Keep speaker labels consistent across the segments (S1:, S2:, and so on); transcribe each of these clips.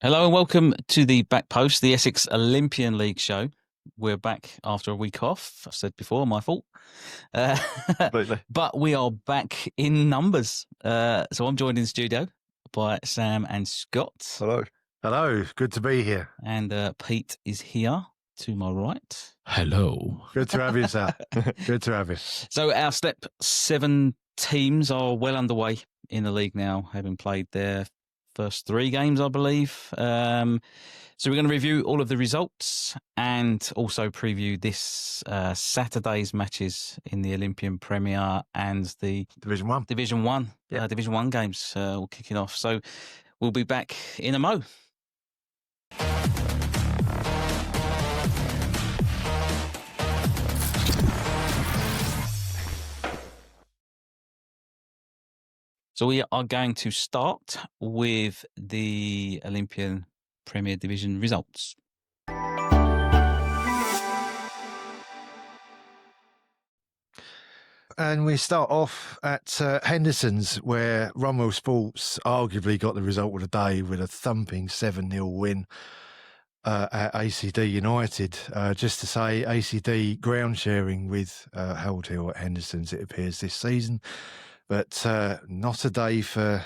S1: Hello and welcome to the Back Post, the Essex Olympian League show. We're back after a week off. I've said before, my fault.
S2: Completely.
S1: But we are back in numbers. So I'm joined in the studio by Sam and Scott.
S2: Hello.
S3: Hello, good to be here.
S1: And Pete is here to my right.
S4: Hello.
S3: Good to have you, sir. Good to have you.
S1: So our Step 7 teams are well underway in the league now, having played their first 3 games, I believe. So we're going to review all of the results and also preview this Saturday's matches in the Olympian Premier and the
S3: Division 1.
S1: Division 1.
S3: Yeah.
S1: Division 1 games all kicking off. So we'll be back in a mo. So we are going to start with the Olympian Premier Division results.
S3: And we start off at Henderson's, where Runwell Sports arguably got the result of the day with a thumping 7-0 win at ACD United. Just to say, ACD ground sharing with Harold Hill at Henderson's, it appears, this season. But not a day for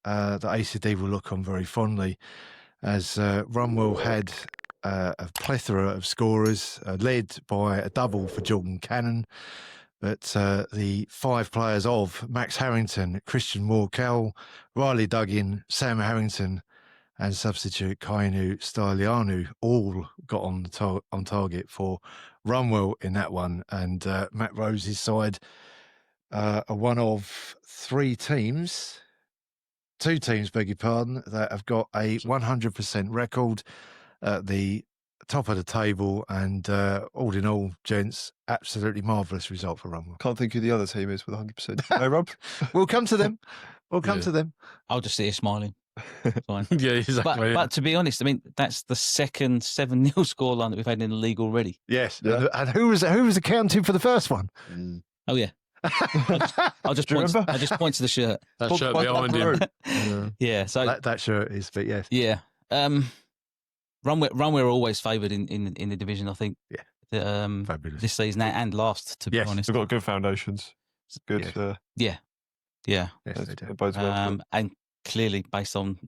S3: that ACD will look on very fondly, as Runwell had a plethora of scorers, led by a double for Jordan Cannon. But the 5 players of Max Harrington, Christian Moore-Cowell, Riley Duggan, Sam Harrington, and substitute Kainu Stylianu all got on target for Runwell in that one. And Matt Rose's side are one of 2 teams, beg your pardon, that have got a 100% record at the top of the table. And all in all, gents, absolutely marvellous result for Runwell.
S2: Can't think who the other team is with 100%. No, Rob?
S3: We'll come to them. We'll come to them.
S1: I'll just sit here smiling. Fine.
S4: Yeah, exactly.
S1: But to be honest, I mean, that's the second 7-0 scoreline that we've had in the league already.
S3: Yes.
S2: Yeah.
S3: And who was accounting for the first one?
S1: Oh, yeah. I'll just point to the shirt.
S4: That shirt behind him.
S1: Yeah. So
S3: That shirt is, but yes.
S1: yeah. Runwell are always favoured in the division, I think.
S3: Yeah. Fabulous.
S1: This season and last, to be
S3: Yes.
S1: honest.
S2: We've got good foundations. It's good.
S1: Yeah.
S3: Yes, they do.
S2: It bodes well.
S1: And clearly, based on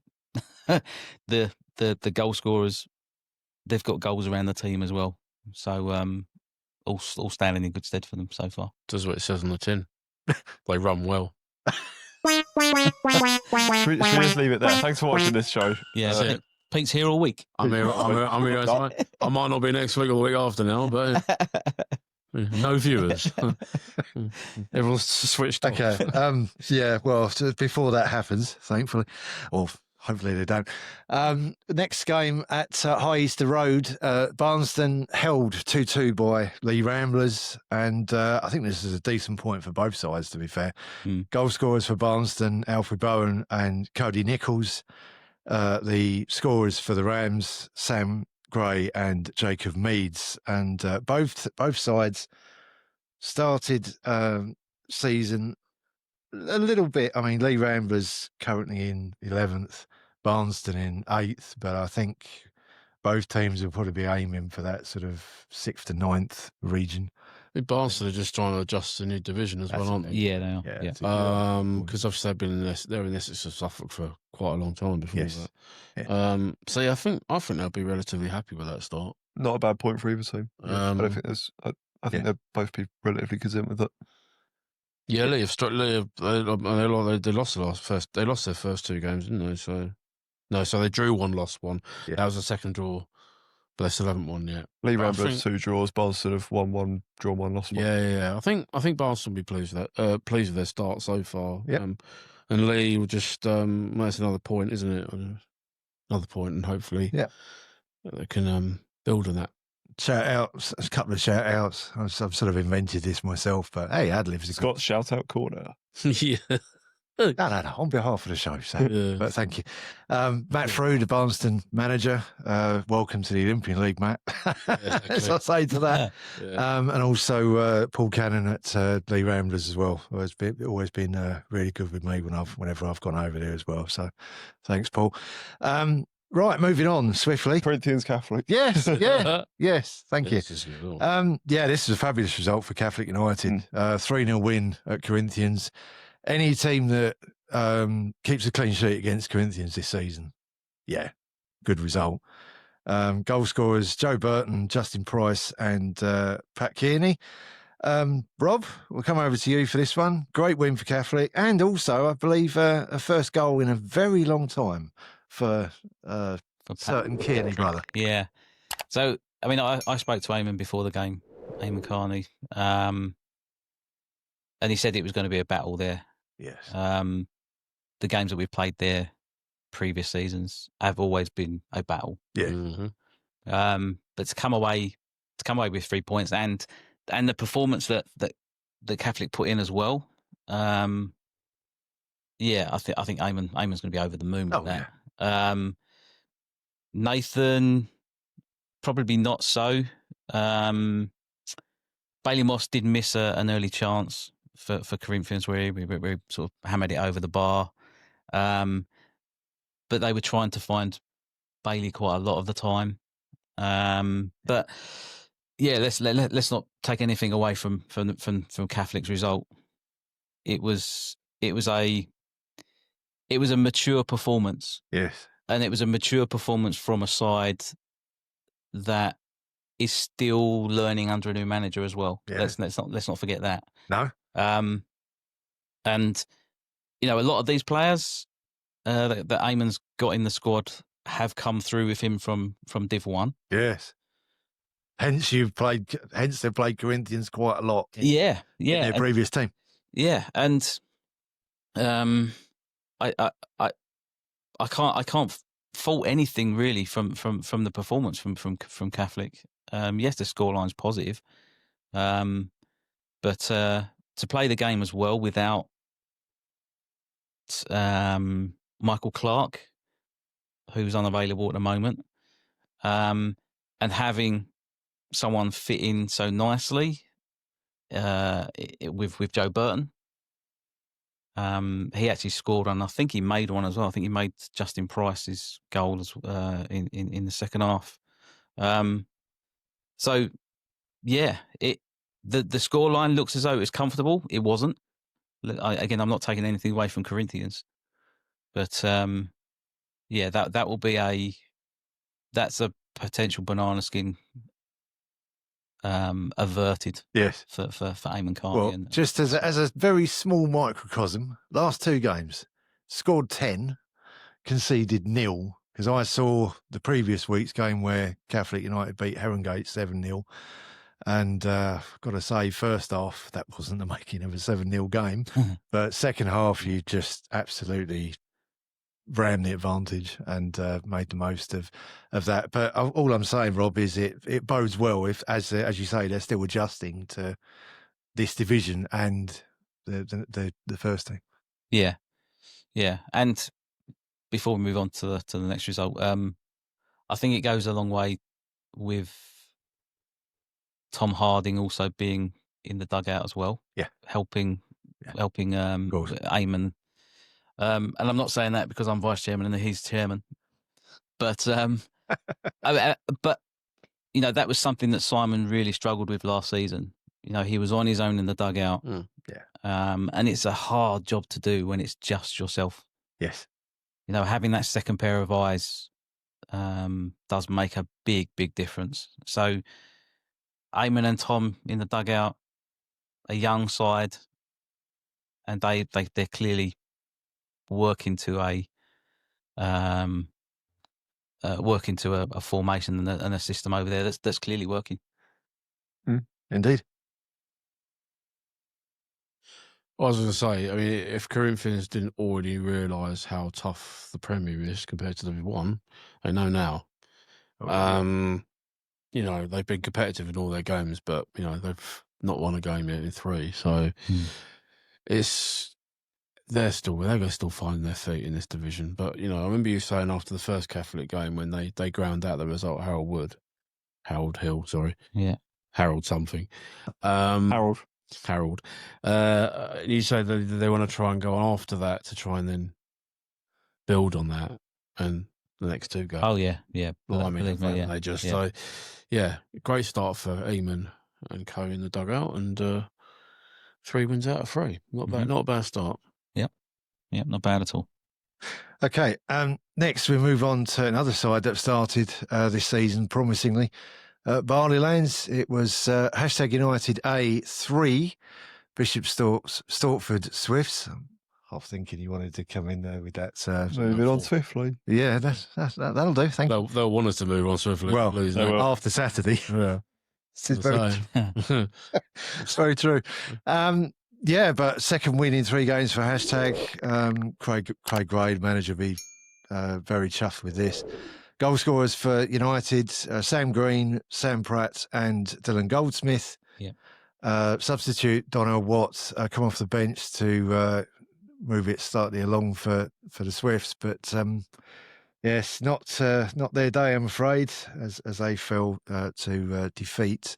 S1: the goal scorers, they've got goals around the team as well. So all standing in good stead for them so far.
S4: Does what it says on the tin. They run well.
S2: Should we just leave it there? Thanks for watching this show.
S1: Yeah,
S4: That's
S1: I
S4: it.
S1: think Pete's here all week.
S4: I'm here. I might not be next week or the week after now, but no viewers. Everyone's switched off.
S3: Okay. Yeah. Well, before that happens, thankfully, or hopefully they don't. Next game at High Easter Road, Barnston held 2-2 by Lee Ramblers, and I think this is a decent point for both sides, to be fair. Goal scorers for Barnston, Alfred Bowen and Cody Nichols. The scorers for the Rams, Sam Gray and Jacob Meads, and both sides started season a little bit. I mean, Lee Ramblers currently in 11th, Barnston in 8th, but I think both teams will probably be aiming for that sort of 6th to 9th region.
S4: Barnsley are just trying to adjust the new division as well, aren't they?
S1: Yeah, they are. Yeah.
S4: Because obviously they're in Essex and Suffolk for quite a long time before
S3: Yes.
S4: that.
S3: Yeah.
S4: So yeah, I think they'll be relatively happy with that start.
S2: Not a bad point for either team. I don't think there's. I think they'll both be relatively content with it.
S4: Yeah, Lee have struck. They lost They lost their first 2 games, didn't they? So they drew 1, lost 1.
S3: Yeah.
S4: That was the second draw, but they still haven't won yet.
S2: Lee
S4: But I
S2: Ramblers,
S4: think-
S2: 2 draws. Barnsley have won 1, drawn 1, lost 1.
S4: Yeah. I think Barnsley will be pleased with that. Pleased with their start so far.
S3: Yep.
S4: And Lee will just. That's another point, isn't it? Another point, and hopefully, they can build on that.
S3: Shout outs, a couple of shout outs. I've sort of invented this myself, but hey, Adlib's a good.
S2: Scott's shout out corner.
S4: Yeah.
S3: No, on behalf of the show, so.
S4: Yeah.
S3: But thank you. Matt Frew, the Barnston manager. Welcome to the Olympian League, Matt. As I say to that.
S4: Yeah.
S3: And also Paul Cannon at Lee Ramblers as well. Always been really good with me whenever I've gone over there as well. So thanks, Paul. Right, moving on swiftly.
S2: Corinthians Catholic.
S3: Yes, yeah, yes. Thank you.
S4: This is good.
S3: This is a fabulous result for Catholic United. 3-0 win at Corinthians. Any team that keeps a clean sheet against Corinthians this season, yeah, good result. Goal scorers Joe Burton, Justin Price, and Pat Kearney. Rob, we'll come over to you for this one. Great win for Catholic, and also, I believe, a first goal in a very long time for certain Kearney brother.
S1: Yeah. So, I mean, I spoke to Eamon before the game, Eamon Carney, and he said it was going to be a battle there.
S3: Yes.
S1: The games that we've played there previous seasons have always been a battle.
S3: Yeah.
S1: Mm-hmm. But to come away with 3 points and the performance that Catholic put in as well. I think Eamon's going to be over the moon with that. Yeah. Nathan, probably not so. Bailey Moss did miss an early chance for Corinthians where we sort of hammered it over the bar. But they were trying to find Bailey quite a lot of the time. But yeah, let's not take anything away from Catholic's result. It was a mature performance.
S3: Yes.
S1: And it was a mature performance from a side that is still learning under a new manager as well. Yeah. Let's not forget that.
S3: No.
S1: And a lot of these players that Eamon's got in the squad have come through with him from Div 1.
S3: Yes. Hence they've played Corinthians quite a lot.
S1: In
S3: their previous team.
S1: Yeah, and I can't fault anything really from the performance from Catholic. Yes, the scoreline's positive, but to play the game as well without Michael Clark, who's unavailable at the moment, and having someone fit in so nicely with Joe Burton. He actually scored one. I think he made one as well. I think he made Justin Price's goal in the second half. So yeah, the scoreline looks as though it was comfortable. It wasn't. Again, I'm not taking anything away from Corinthians, but that will be that's a potential banana skin averted.
S3: Yes,
S1: for Eamon Carney.
S3: Well, just as a very small microcosm, last two games scored 10, conceded 0. Because I saw the previous week's game where Catholic United beat Herongate 7-0. And got to say, first half, that wasn't the making of a 7-0 game. But second half, you just absolutely ran the advantage and made the most of that. But all I'm saying, Rob, is it bodes well if, as you say, they're still adjusting to this division and the first team.
S1: Yeah. And before we move on to the next result, I think it goes a long way with Tom Harding also being in the dugout as well.
S3: Yeah,
S1: helping Eamon. And I'm not saying that because I'm vice chairman and he's chairman, but but that was something that Simon really struggled with last season. He was on his own in the dugout. And it's a hard job to do when it's just yourself.
S3: Yes.
S1: Having that second pair of eyes does make a big difference. So Eamon and Tom in the dugout, a young side, and they're clearly work into a formation and a system over there that's clearly working.
S3: Indeed.
S4: I was going to say, I mean, if Corinthians didn't already realise how tough the Premier is compared to Div 1, they know now. They've been competitive in all their games, but they've not won a game yet in 3. So they're going to still find their feet in this division. But I remember you saying after the first Catholic game when they ground out the result, Harold Hill, sorry, Harold something, Harold. You say that they want to try and go after that to try and then build on that, and the next two games.
S1: Oh yeah, yeah.
S4: Blimey,
S1: Believe me, yeah.
S4: they just
S1: yeah.
S4: so yeah, great start for Eamon and co in the dugout, and 3 wins out of 3. Not bad, not a bad start.
S1: Yep, not bad at all.
S3: Okay, next we move on to another side that started this season promisingly. Barleylands, it was #United A3, Bishop Stortford Swifts. I'm half thinking you wanted to come in there with that.
S2: Moving on swiftly.
S3: Yeah, that'll do. Thank you.
S4: They'll want us to move on swiftly.
S3: Well, after Saturday.
S4: Yeah.
S3: This is very true. Yeah, but second win in 3 games for #. Craig Grade, manager, be very chuffed with this. Goal scorers for United, Sam Green, Sam Pratt and Dylan Goldsmith.
S1: Yeah.
S3: Substitute Donnell Watt come off the bench to move it slightly along for the Swifts. But yes, not their day, I'm afraid, as they fell to defeat.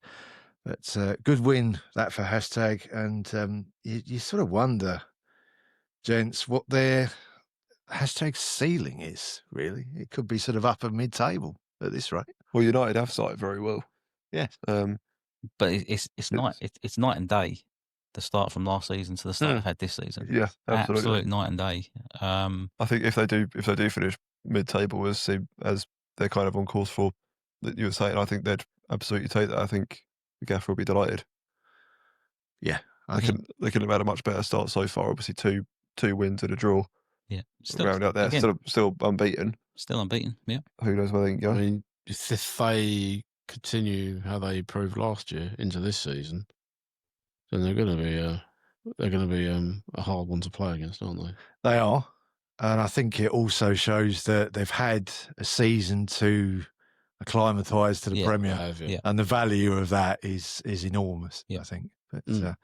S3: But good win that for #. And you sort of wonder, gents, what their #ceiling is, really. It could be sort of upper mid-table at this rate.
S2: Well, United have started very well.
S3: Yes.
S1: But it's night and day. The start from last season to the start they've had this season.
S2: Yeah, absolutely.
S1: Absolute night and day.
S2: I think if they do finish mid-table as they're kind of on course for, that you were saying, I think they'd absolutely take that. I think the gaffer will be delighted.
S3: Yeah,
S2: they couldn't have had a much better start so far. Obviously, two wins and a draw.
S1: Yeah,
S2: round out there, again, still unbeaten.
S1: Still unbeaten. Yeah.
S2: Who knows where they can go?
S4: I mean, if they continue how they proved last year into this season, then they're going to be a hard one to play against, aren't they?
S3: They are, and I think it also shows that they've had a season to acclimatise to the Premier, and the value of that is enormous. I think. But,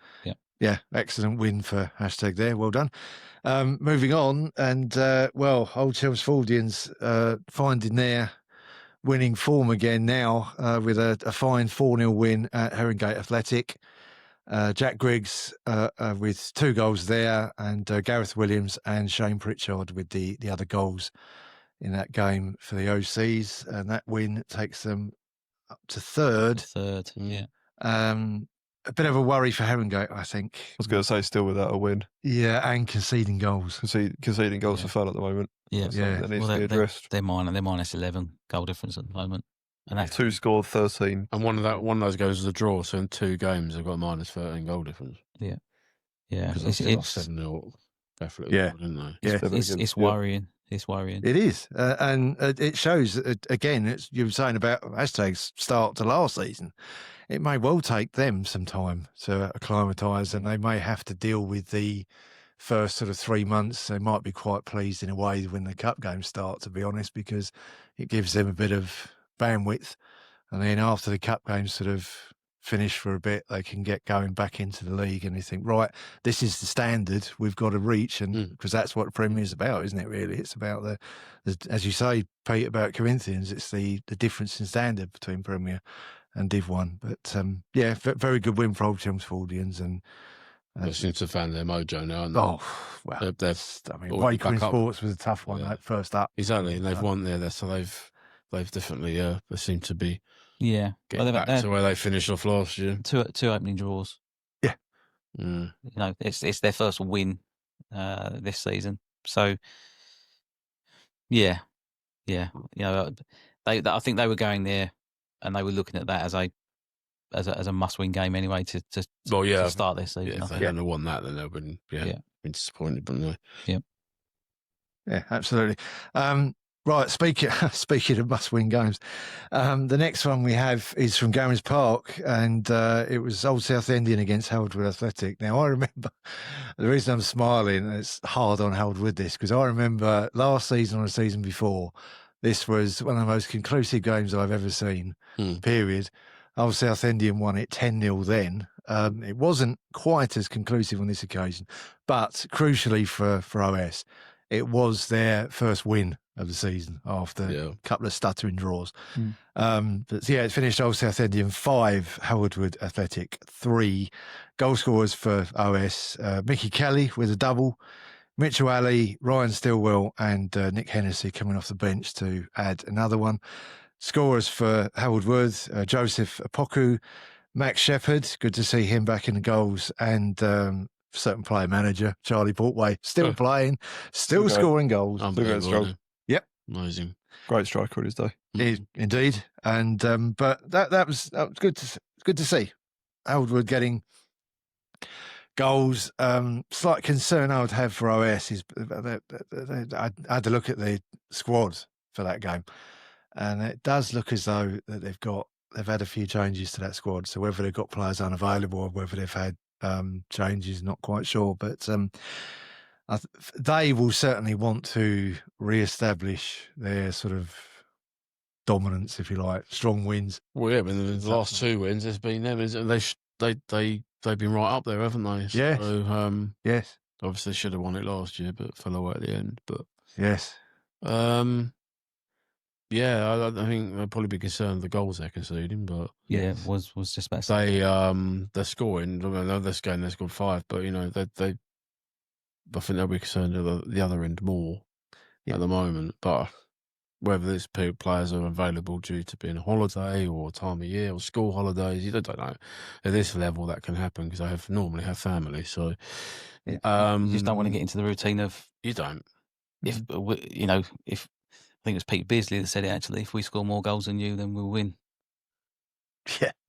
S3: yeah, excellent win for # there. Well done. Moving on, and Old Chelmsfordians finding their winning form again now with a fine 4-0 win at Herringate Athletic. Jack Griggs with 2 goals there, and Gareth Williams and Shane Pritchard with the other goals in that game for the OCs, and that win takes them up to third.
S1: Yeah.
S3: A bit of a worry for Herringate, I think.
S2: I was going to say, still without a win.
S3: Yeah, and conceding goals.
S2: Conceding goals for fun at the moment.
S1: Yeah,
S2: that needs to be addressed.
S1: They're minus 11 goal difference at the moment, and that's
S2: 2 scored, 13.
S4: And one of those goes as a draw. So in 2 games, they've got a minus 13 goal difference.
S1: Yeah.
S4: Because it's 7-0. Definitely, didn't they?
S3: Yeah,
S1: it's worrying. It's worrying.
S3: It is, and it shows again. You were saying about #'s start to last season. It may well take them some time to acclimatise, and they may have to deal with the first sort of 3 months. They might be quite pleased in a way when the cup games start, to be honest, because it gives them a bit of bandwidth. And then after the cup games sort of finish for a bit, they can get going back into the league, and they think, right, this is the standard we've got to reach, and because that's what the Premier is about, isn't it? Really, it's about the as you say, Pete, about Corinthians. It's the difference in standard between Premier and Div 1. But yeah, very good win for Old Chelmsfordians, and
S4: they seem to have found their mojo now. And
S3: Waker Sports was a tough one first up.
S4: Exactly, and they've won there, so they've definitely they seem to be getting back to where they finished off last year.
S1: 2 opening draws.
S3: Yeah,
S1: it's their first win this season. So I think they were going there, and they were looking at that as a must-win game anyway to start their season.
S4: If they hadn't won that, then they've been disappointed, wouldn't they?
S3: Yeah, absolutely. Right, speaking of must-win games, the next one we have is from Garins Park, and it was Old Southendian against Haroldwood Athletic. Now, I remember, the reason I'm smiling, it's hard on Haroldwood this, because I remember last season or the season before, this was one of the most conclusive games I've ever seen, period. Old Southendian won it 10-0 then. It wasn't quite as conclusive on this occasion, but crucially for OS, it was their first win of the season after a couple of stuttering draws. But it finished Old Southendian 5, Haroldwood Athletic 3. Goal scorers for OS, Mickey Kelly with a double, Mitchell Alley, Ryan Stillwell and Nick Hennessy coming off the bench to add another one. Scorers for Harold Wood, Joseph Apoku, Max Shepherd, good to see him back in the goals, and certain player manager, Charlie Portway, still playing, still scoring goals.
S4: Unbelievable.
S3: Yep.
S4: Amazing.
S2: Great striker on his day.
S3: Indeed. And but that was good to see. Harold Wood getting goals. Slight concern I would have for OS is I had to look at the squad for that game, and it does look as though that they've had a few changes to that squad. So whether they've got players unavailable or whether they've had changes, not quite sure. But they will certainly want to re-establish their sort of dominance, if you like, strong wins.
S4: Well, yeah, but the last 2 wins, it's been them. They've been right up there, haven't they?
S3: Yes.
S4: So,
S3: Yes.
S4: obviously, they should have won it last year, but fell away at the end. But
S3: yes.
S4: Yeah, I think they'll probably be concerned with the goals they're conceding, but
S1: yeah, it was just about to say.
S4: they're scoring. I know this game they scored 5, but they I think they'll be concerned at the other end more at the moment. But whether these players are available due to being a holiday or time of year or school holidays, you don't know. At this level, that can happen because I normally have family. So
S1: you just don't want to get into the routine of
S4: you don't.
S1: If I think it was Pete Beardsley that said it actually. If we score more goals than you, then we'll win.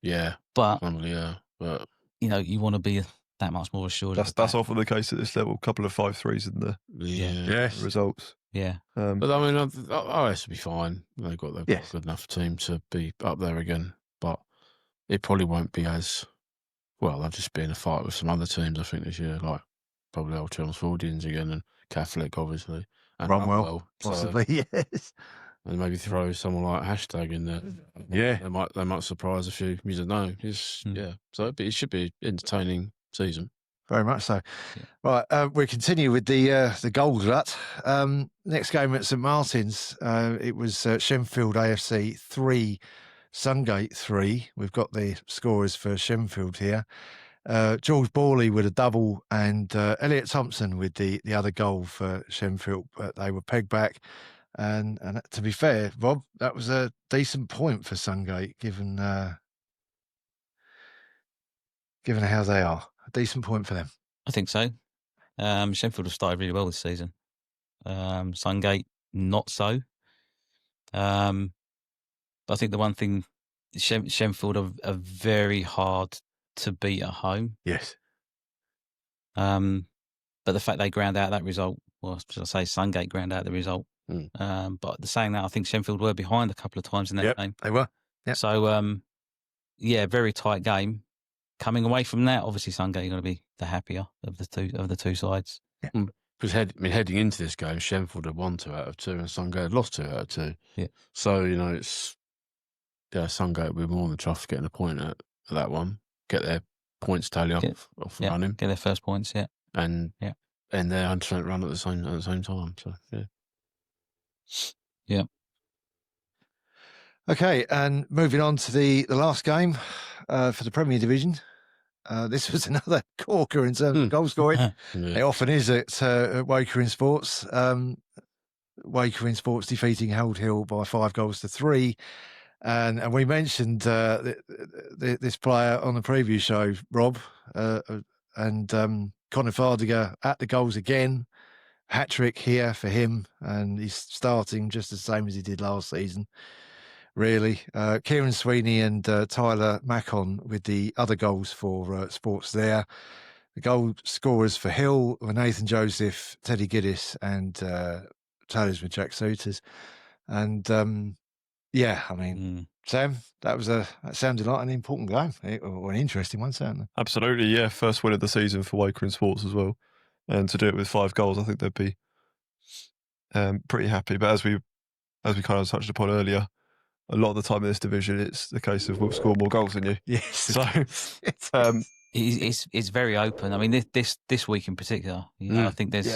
S4: Yeah.
S1: But you want to be that much more assured.
S2: That's often the case at this level. A couple of 5-3s in the results.
S1: Yeah.
S4: But I mean, OS will be fine. They've got a good enough team to be up there again. But it probably won't be as well. They'll just be in a fight with some other teams, I think, this year, like probably Old Chelmsfordians again and Catholic, obviously. And
S3: Rumwell, possibly, yes.
S4: And maybe throw someone like Hashtag in there.
S3: Yeah.
S4: They might surprise a few. You don't know. Yeah. So it should be an entertaining season.
S3: Very much so. Yeah. Right, we continue with the goal glut. Next game at St Martin's, it was Shenfield AFC 3, Sungate 3. We've got the scorers for Shenfield here. George Borley with a double and Elliot Thompson with the other goal for Shenfield. But they were pegged back. And to be fair, Rob, that was a decent point for Sungate, given how they are. A decent point for them.
S1: I think so. Shenfield have started really well this season. Sungate, not so. But I think the one thing, Shenfield are very hard to beat at home.
S3: Yes.
S1: But the fact they ground out that result, well, should I say Sungate ground out the result. But saying that, I think Shenfield were behind a couple of times in that game.
S3: They were. Yep.
S1: So, very tight game. Coming away from that, obviously Sungate are going to be the happier of the two sides.
S3: Yeah.
S4: Because heading into this game, Shenfield had won 2 out of 2 and Sungate had lost 2 out of 2.
S1: Yeah.
S4: So, Sungate will be more than chuffed getting a point at that one. Get their points tally off running.
S1: Get their first points,
S4: and their 100% run at the same time. So
S1: yeah.
S3: Okay, and moving on to the last game for the Premier Division. This was another corker in terms of goal scoring. It often is at Wakering Sports. Wakering Sports defeating Harold Hill by 5-3. And we mentioned this player on the preview show, Rob, and Conor Fardiger at the goals again. Hat-trick here for him, and he's starting just the same as he did last season, really. Kieran Sweeney and Tyler Macon with the other goals for Sports there. The goal scorers for Hill were Nathan Joseph, Teddy Giddis and Talisman Jack Souters. And Sam, that sounded like an important game, or an interesting one, certainly.
S2: Absolutely, yeah. First win of the season for Wakering Sports as well. And to do it with 5 goals, I think they'd be pretty happy. But as we kind of touched upon earlier, a lot of the time in this division, it's the case of we'll score more goals than you.
S3: Yes.
S2: So
S1: it's very open. I mean, this week in particular, I think there's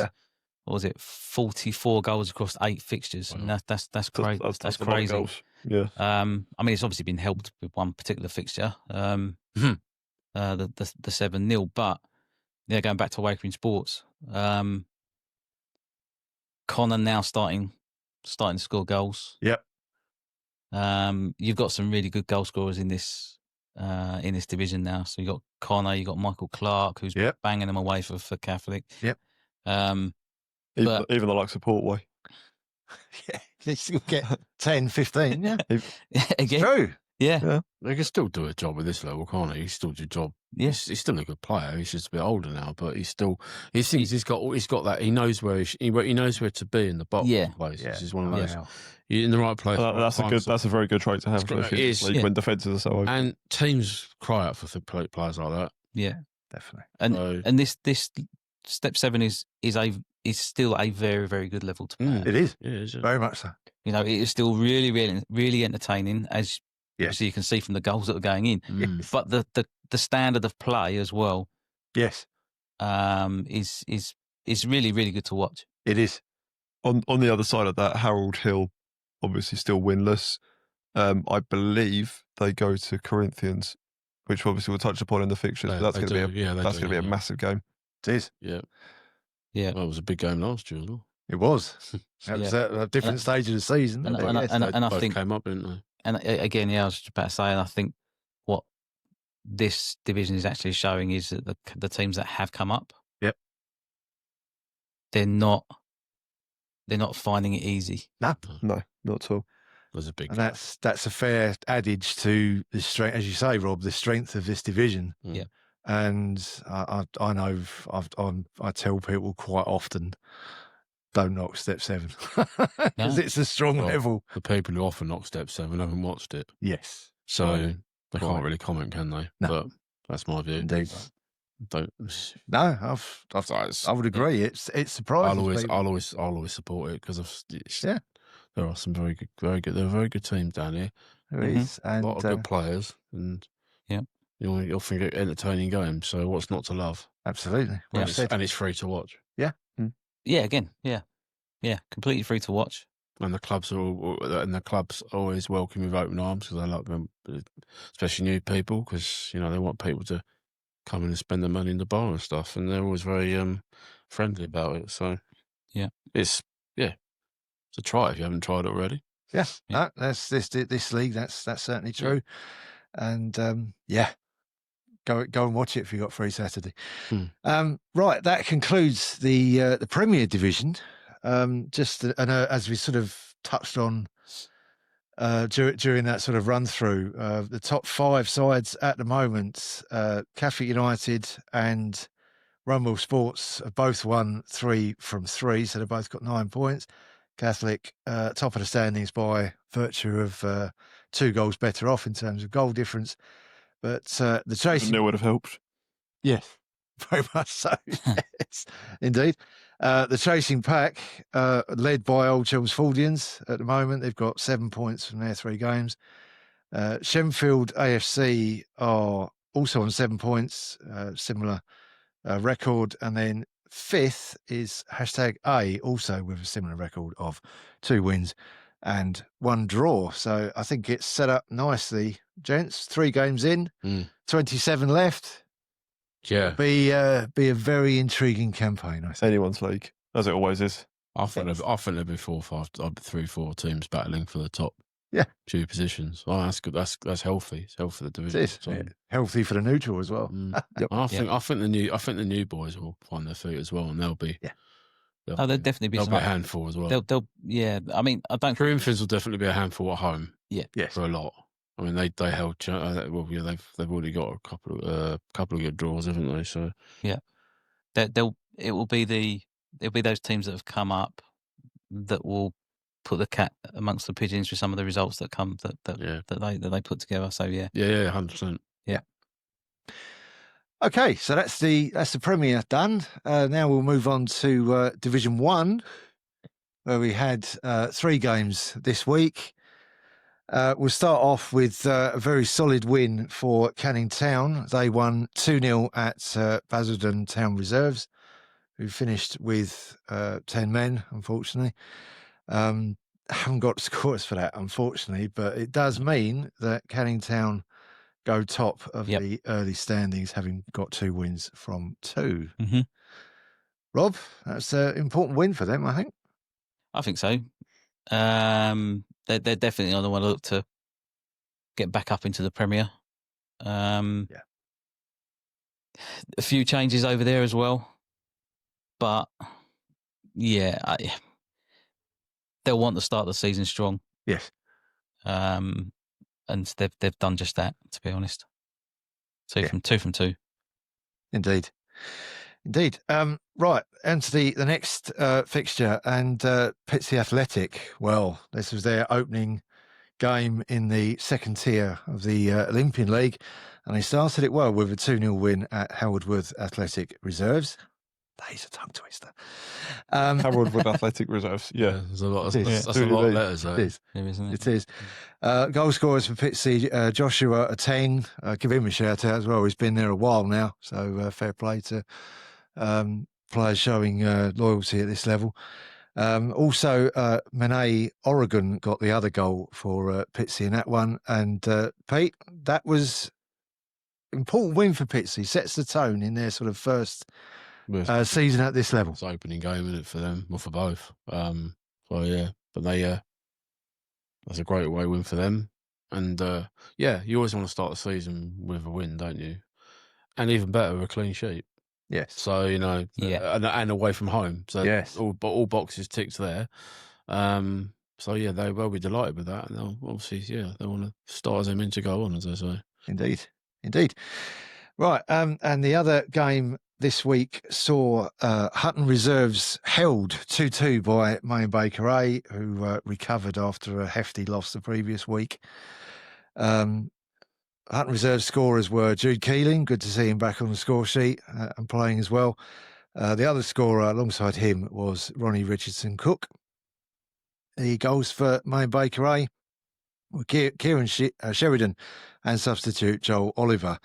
S1: what was it, 44 goals across 8 fixtures, and that's crazy. That's crazy.
S2: Goals. Yeah.
S1: I mean, it's obviously been helped with one particular fixture, the 7-0, but going back to Wakering Sports, Connor now starting to score goals.
S3: Yep.
S1: You've got some really good goal scorers in this division now. So you got Connor, you got Michael Clark, who's
S3: Yep.
S1: banging them away for Catholic.
S3: Yep.
S2: Even
S1: But-
S2: the likes of Portway.
S3: Yeah, they still get 10, 15, yeah.
S1: Again,
S3: True.
S1: yeah.
S4: They can still do a job at this level, can't he? He still do a job.
S1: Yeah.
S4: He's still a good player. He's just a bit older now, but he's still. He thinks he's got that. He knows where he knows where to be in the bottom
S1: Yeah.
S4: places.
S3: Yeah.
S4: He's one of those.
S3: Wow.
S4: You're in the right place. right time,
S2: That's a very good trait to have for the
S4: It
S2: Futures
S4: is,
S2: League
S1: yeah.
S2: when defences are so open.
S4: and teams cry out for players like that.
S1: Yeah.
S3: Definitely.
S1: And this step 7 is still a very, very good level to play.
S3: It is.
S4: Yeah, it's
S3: Very much so.
S1: You know, it is still really, really, really entertaining, as
S3: Yes.
S1: obviously you can see from the goals that are going in.
S4: Mm.
S1: But the standard of play as well
S3: Yes,
S1: is really, really good to watch.
S3: it is.
S2: On the other side of that, Harold Hill, obviously still winless. I believe they go to Corinthians, which obviously we'll touch upon in the fixtures.
S4: They-
S2: That's
S4: they
S2: going to
S4: do,
S2: be a
S4: yeah, they
S2: that's
S4: do,
S2: going to be a
S4: yeah.
S2: massive game.
S3: It is.
S4: Yeah,
S1: Yeah.
S4: well, it was a big game last year. Though.
S3: It was. That was at a different stage of the season.
S1: and-
S3: wasn't it?
S1: and-
S3: Yes.
S1: I
S4: Both
S1: think-
S4: came up, didn't they?
S1: And again, yeah, I was just about to say, and I think what this division is actually showing is that the teams that have come up,
S3: Yep.
S1: they're not finding it easy.
S2: No, not at all.
S4: It was a big.
S3: And that's a fair adage to the strength, as you say, Rob, the strength of this division.
S4: Mm.
S1: Yeah.
S3: And I know I tell people quite often, don't knock step 7 because
S1: No.
S3: it's a strong
S4: Well,
S3: level.
S4: The people who often knock step 7 haven't watched it,
S3: Yes,
S4: so
S3: Right.
S4: they
S3: Right.
S4: can't really comment, can they?
S3: No.
S4: But that's my view.
S3: indeed.
S4: Don't.
S3: No, I would agree. It surprises people.
S4: I'll always support it because
S3: Yeah.
S4: there are some very good. They're a very good team down here.
S3: There
S1: Mhm.
S3: is,
S4: A
S3: and
S4: lot of good players, and
S1: Yeah.
S4: you'll think it entertaining games. So what's not to love?
S3: absolutely. Well
S4: And it's,
S3: said.
S4: and it's free to watch.
S1: Yeah, again, yeah, completely free to watch.
S4: And the clubs always welcome you with open arms because they like them, especially new people, because they want people to come in and spend their money in the bar and stuff, and they're always very friendly about it. So
S1: Yeah.
S4: it's a try if you haven't tried it already.
S3: Yeah,
S1: Yeah.
S3: no, that's this league. That's certainly true. And go and watch it if you got free Saturday. Right, that concludes the Premier Division. As we sort of touched on during that sort of run through, the top 5 sides at the moment, Catholic United and Rumble Sports have both won 3 from 3, so they've both got 9 points. Catholic top of the standings by virtue of 2 goals better off in terms of goal difference. But the chasing,
S2: Nil would have helped.
S3: yes, very much so. Yes, indeed. The chasing pack, led by Old Chelmsfordians at the moment, they've got 7 points from their 3 games. Shenfield AFC are also on 7 points, similar record, and then 5th is #A, also with a similar record of 2 wins and 1 draw. So I think it's set up nicely, gents. 3 games in, 27 left.
S4: Yeah,
S3: Be a very intriguing campaign, I think.
S2: Anyone's league, as it always is.
S4: I think there'll be 4 or 5, 3, 4 teams battling for the top.
S3: Yeah.
S4: 2 positions. Oh, that's good. That's healthy. It's healthy for the
S3: It
S4: division.
S3: is.
S4: So,
S3: Yeah. Healthy for the neutral as well.
S2: Yep.
S4: I think the new boys will find their feet as well, and they'll be.
S3: Yeah.
S1: Oh, there'll definitely be
S4: They'll
S1: some.
S4: be a handful as well.
S1: Yeah. I mean, I don't.
S4: Corinthians will definitely be a handful at home
S3: Yes.
S4: for a lot. I mean, they held. Well, yeah, they've already got a couple of good draws, haven't they? So
S1: It'll be those teams that have come up that will put the cat amongst the pigeons with some of the results that come that they put together. So yeah.
S4: yeah, 100%.
S3: Okay, so that's the Premier done. Now we'll move on to Division 1, where we had 3 games this week. We'll start off with a very solid win for Canning Town. They won 2-0 at Basildon Town Reserves, who finished with 10 men, unfortunately. Haven't got scores for that, unfortunately, but it does mean that Canning Town go top of the early standings, having got 2 wins from 2.
S1: Mhm.
S3: Rob, that's an important win for them, I think.
S1: I think so. They're definitely on the one to look to get back up into the Premier. A few changes over there as well, but yeah, they'll want to start the season strong.
S3: Yes.
S1: And they've done just that, to be honest. Two from two.
S3: Indeed. Right, and to the next fixture, and Pitsea Athletic. Well, this was their opening game in the second tier of the Olympian League, and they started it well with a 2-0 win at Howard Wood Athletic Reserves. That is a tongue twister.
S2: Howard Wood Athletic Reserves. Yeah.
S4: There's a lot.
S3: It
S4: That's a lot of letters.
S3: It is.
S1: Isn't it?
S3: It is. Goal scorers for Pitsea, Joshua Ateng. Give him a shout out as well. He's been there a while now, so fair play to players showing loyalty at this level. Also, Manet Oregon got the other goal for Pitsea in that one. And Pete, that was important win for Pitsea. Sets the tone in their sort of first season at this level.
S4: It's opening game, isn't it, for them, or for both? So yeah, but that's a great away win for them. And yeah, you always want to start the season with a win, don't you? And even better, a clean sheet.
S3: Yes.
S4: So and away from home. So
S3: yes,
S4: all boxes ticked there. So yeah, they will be delighted with that, and they'll obviously they want to start as they meant to go on, as they say.
S3: Indeed. Right, and the other game this week saw Hutton Reserves held 2-2 by May and Baker A, who recovered after a hefty loss the previous week. Hutton Reserves scorers were Jude Keeling, good to see him back on the score sheet and playing as well. The other scorer alongside him was Ronnie Richardson-Cook. The goals for May and Baker A were Kieran Sheridan and substitute Joel Oliver.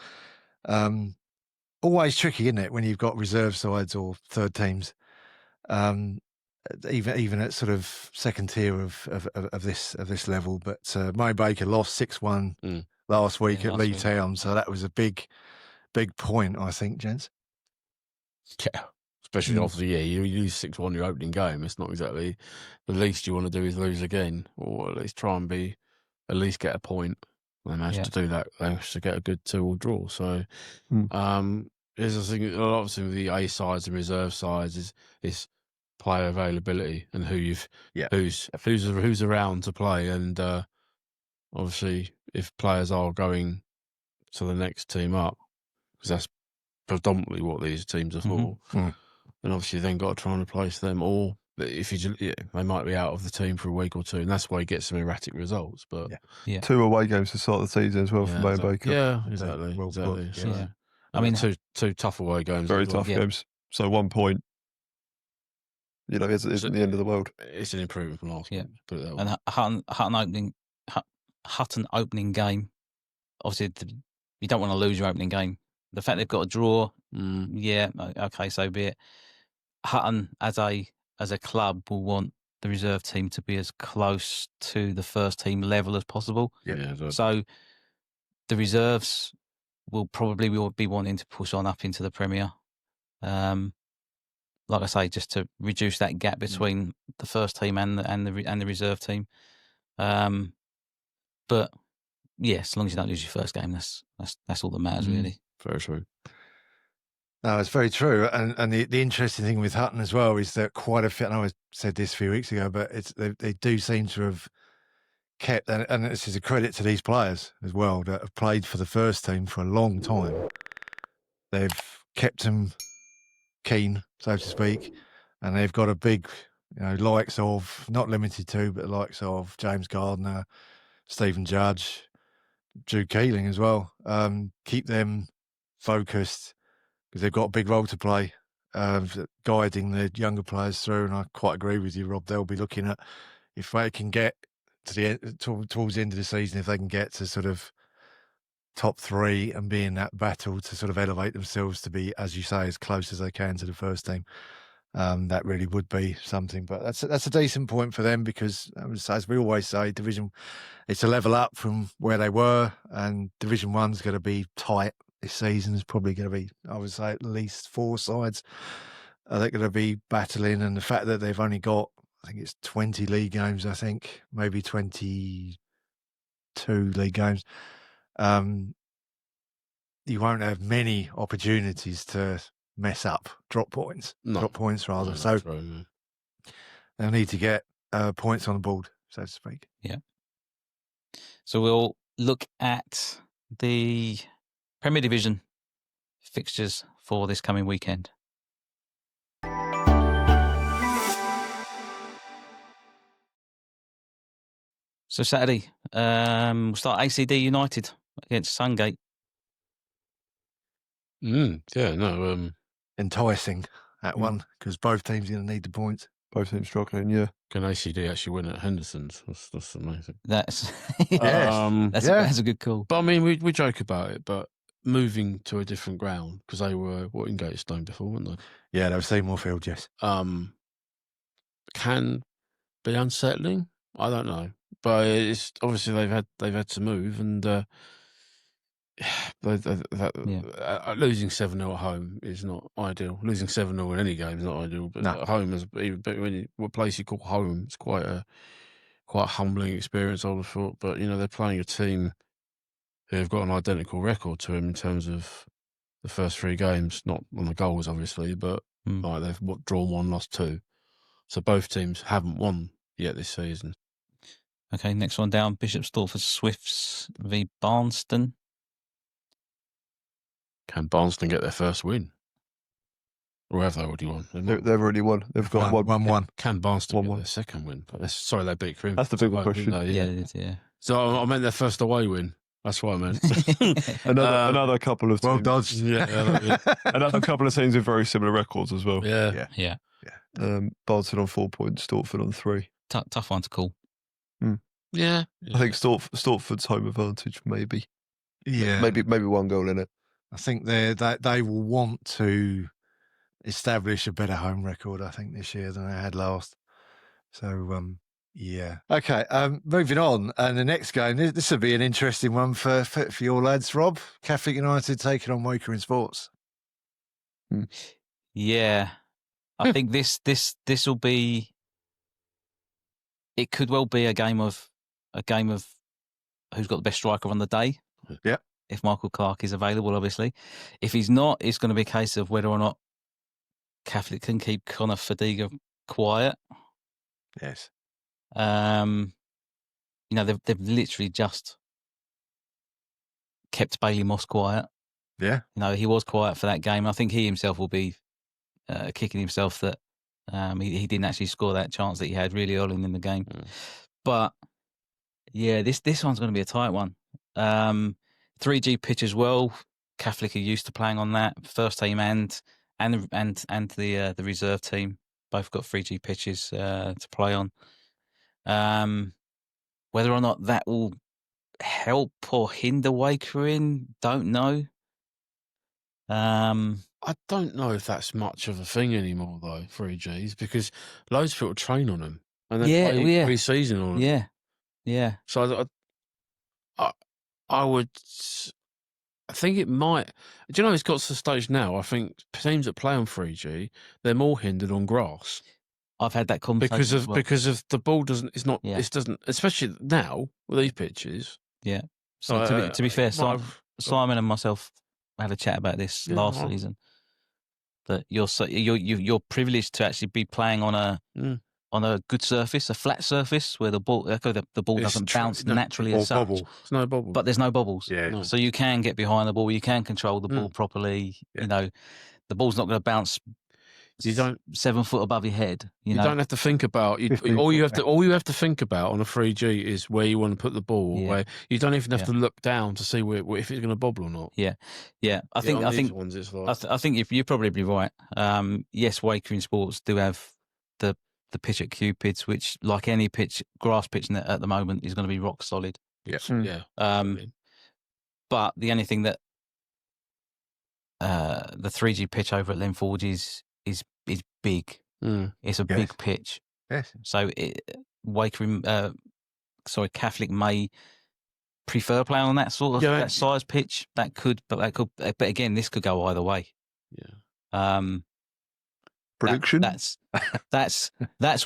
S3: Always tricky, isn't it, when you've got reserve sides or third teams, even at sort of second tier of this level. But May Baker lost 6-1 last week at Lee Town, so that was a big point, I think, gents.
S4: Yeah, especially after you lose 6-1 your opening game. It's not exactly the least you want to do is lose again, or at least try and at least get a point. They managed to do that. They managed to get a good 2-2 draw. So, there's a thing. A lot of things with the A sides and reserve sides is player availability and who's around to play. And obviously, if players are going to the next team up, because that's predominantly what these teams are for, then obviously then got to try and replace them. Or if they might be out of the team for a week or two, and that's why you get some erratic results. But
S2: 2 away games to start the season as well for May and Baker.
S4: Yeah, exactly. So, I mean, two tough away games.
S2: Very tough games. So 1 point, isn't the end of the world.
S4: It's an improvement from last week. Put it that way.
S1: And Hutton opening game. Obviously, you don't want to lose your opening game. The fact they've got a draw, okay, so be it. Hutton as a club will want the reserve team to be as close to the first team level as possible. So the reserves will probably be wanting to push on up into the Premier. Like I say, just to reduce that gap between the first team and the reserve team. But yeah, as long as you don't lose your first game, that's all that matters, really.
S4: Very true.
S3: No, it's very true. And the interesting thing with Hutton as well is that quite a few, I know I said this a few weeks ago, but they do seem to have kept, and this is a credit to these players as well, that have played for the first team for a long time. They've kept them keen, so to speak, and they've got a big, likes of, not limited to, but likes of James Gardner, Stephen Judge, Jude Keeling as well. Keep them focused, because they've got a big role to play, guiding the younger players through. And I quite agree with you, Rob. They'll be looking at, if they can get to towards the end of the season, if they can get to sort of top 3 and be in that battle to sort of elevate themselves to be, as you say, as close as they can to the first team. That really would be something. But that's a decent point for them, because, as we always say, Division, it's a level up from where they were, and Division 1's going to be tight. This season is probably going to be, I would say, at least 4 sides. They're going to be battling, and the fact that they've only got, I think it's 20 league games, I think, maybe 22 league games. You won't have many opportunities to mess up, drop points rather.
S4: No,
S3: So
S4: true, no.
S3: they'll need to get points on the board, so to speak.
S1: So we'll look at the Premier Division fixtures for this coming weekend. So Saturday, we'll start ACD United against Sungate.
S4: Yeah, no.
S3: Enticing, that one, because both teams are going to need the points.
S2: Both teams struggling, yeah.
S4: Can ACD actually win at Henderson's? That's amazing.
S1: That's
S3: Yes.
S1: that's a good call.
S4: But I mean, we joke about it, but moving to a different ground, because they were in Gatestone before, weren't they?
S3: Yeah, they'll Seymour Field, yes.
S4: Can be unsettling. I don't know, but it's obviously they've had to move, and losing 7-0 at home is not ideal. Losing 7-0 in any game is not ideal, but
S3: No.
S4: at home is even what place you call home, it's quite a humbling experience, I would have thought. But they're playing a team who have got an identical record to him in terms of the first 3 games, not on the goals obviously, but like they've drawn 1, lost 2. So both teams haven't won yet this season.
S1: Okay, next one down, Bishop Stortford Swifts v Barnston.
S4: Can Barnston get their first win? Or have they already won?
S2: They've already won. They've got 1-1.
S4: Can Barnston get
S2: 1-1.
S4: their second win? Sorry, they beat Crimson.
S2: That's the bigger question.
S1: Yeah, it is, yeah.
S4: So I meant their first away win. That's what I meant.
S2: Another couple of teams.
S3: Well dodged.
S4: Yeah.
S2: Another couple of teams with very similar records as well.
S4: Yeah.
S2: Barnton on 4 points, Stortford on 3.
S1: Tough one to call.
S4: Yeah.
S2: I think Stortford's home advantage, maybe.
S3: Yeah.
S2: Maybe 1 goal in it.
S3: I think they will want to establish a better home record, I think, this year than they had last. So, yeah. Okay, moving on. And the next game, this will be an interesting one for your lads, Rob. Catholic United taking on Wakering Sports.
S1: Yeah. I think this will be. It could well be a game of who's got the best striker on the day.
S3: Yeah.
S1: If Michael Clark is available, obviously. If he's not, it's going to be a case of whether or not Catholic can keep Connor Fadiga quiet.
S3: Yes.
S1: They've literally just kept Bailey Moss quiet.
S3: Yeah.
S1: He was quiet for that game. I think he himself will be kicking himself that he didn't actually score that chance that he had really early in the game. But yeah, this one's going to be a tight one. 3G pitch as well. Catholic are used to playing on that. First team and the reserve team both got 3G pitches to play on. Whether or not that will help or hinder Wakering, don't know.
S4: I don't know if that's much of a thing anymore, though, 3Gs, because loads of people train on them. And they play pre-season on them.
S1: Yeah.
S4: So I think it might. Do you know, it's got to the stage now, I think teams that play on 3G, they're more hindered on grass.
S1: I've had that conversation
S4: because of the ball doesn't, especially now with these pitches.
S1: Yeah. So to be fair, Simon and myself had a chat about this last season. That you're privileged to actually be playing on a good surface, a flat surface where the ball doesn't bounce naturally as such.
S4: There's no bobble.
S1: But there's no bobbles.
S3: Yeah. No.
S1: So you can get behind the ball, you can control the ball properly.
S3: Yeah.
S1: The ball's not going to bounce.
S4: You don't
S1: 7 foot above your head. You
S4: don't have to think about all you have to think about on a 3G is where you want to put the ball.
S1: Yeah.
S4: Where you don't even have to look down to see where if it's going to bobble or not.
S1: Yeah. I think you're probably right. Yes, Wakering Sports do have the pitch at Cupids, which, like any grass pitch at the moment, is going to be rock solid.
S3: Yeah.
S1: But the only thing that the 3G pitch over at Lenforge is big. It's a big pitch.
S3: Yes.
S1: So Catholic may prefer playing on that sort of that size pitch. But again, this could go either way.
S4: Yeah.
S2: Prediction?
S1: That's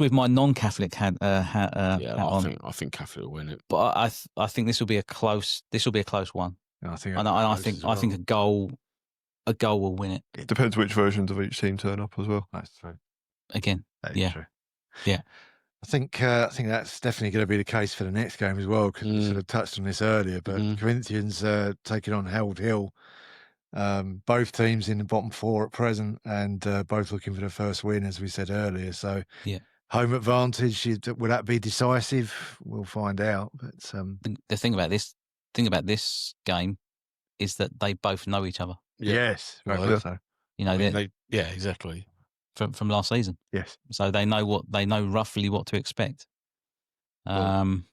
S1: with my non-Catholic hat on.
S4: I think Catholic will win it.
S1: But I think this will be a close one.
S3: I think
S1: And I think a goal will win it.
S2: It depends which versions of each team turn up as well.
S3: That's true.
S1: Again,
S3: That is
S1: yeah.
S3: true.
S1: Yeah.
S3: I think that's definitely going to be the case for the next game as well, because we sort of touched on this earlier, but Corinthians taking on Harold Hill. Both teams in the bottom four at present, and both looking for the first win, as we said earlier. So, home advantage, will that be decisive? We'll find out. But
S1: the thing about this game is that they both know each other.
S3: Yes, very much so.
S1: You know,
S4: exactly.
S1: From last season.
S3: Yes.
S1: So they know roughly what to expect.
S4: I mean,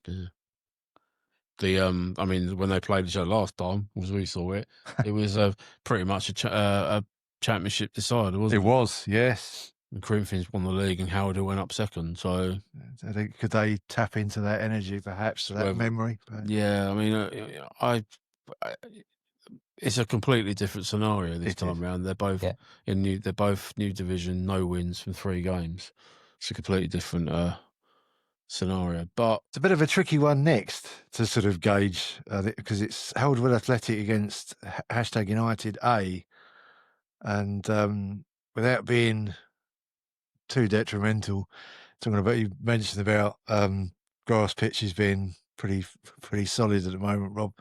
S4: when they played each other last time, as we saw it, it was pretty much a championship decider, wasn't it?
S3: It was, yes.
S4: And Corinthians won the league and Howard went up second. So,
S3: could they tap into that energy, perhaps, that memory? But...
S4: Yeah, I mean, it's a completely different scenario this time around. They're both they're both new division, no wins from 3 games. It's a completely different scenario, but
S3: it's a bit of a tricky one next to sort of gauge because it's Harold Athletic against #United A, and without being too detrimental, talking about, you mentioned about grass pitches being pretty solid at the moment, Rob.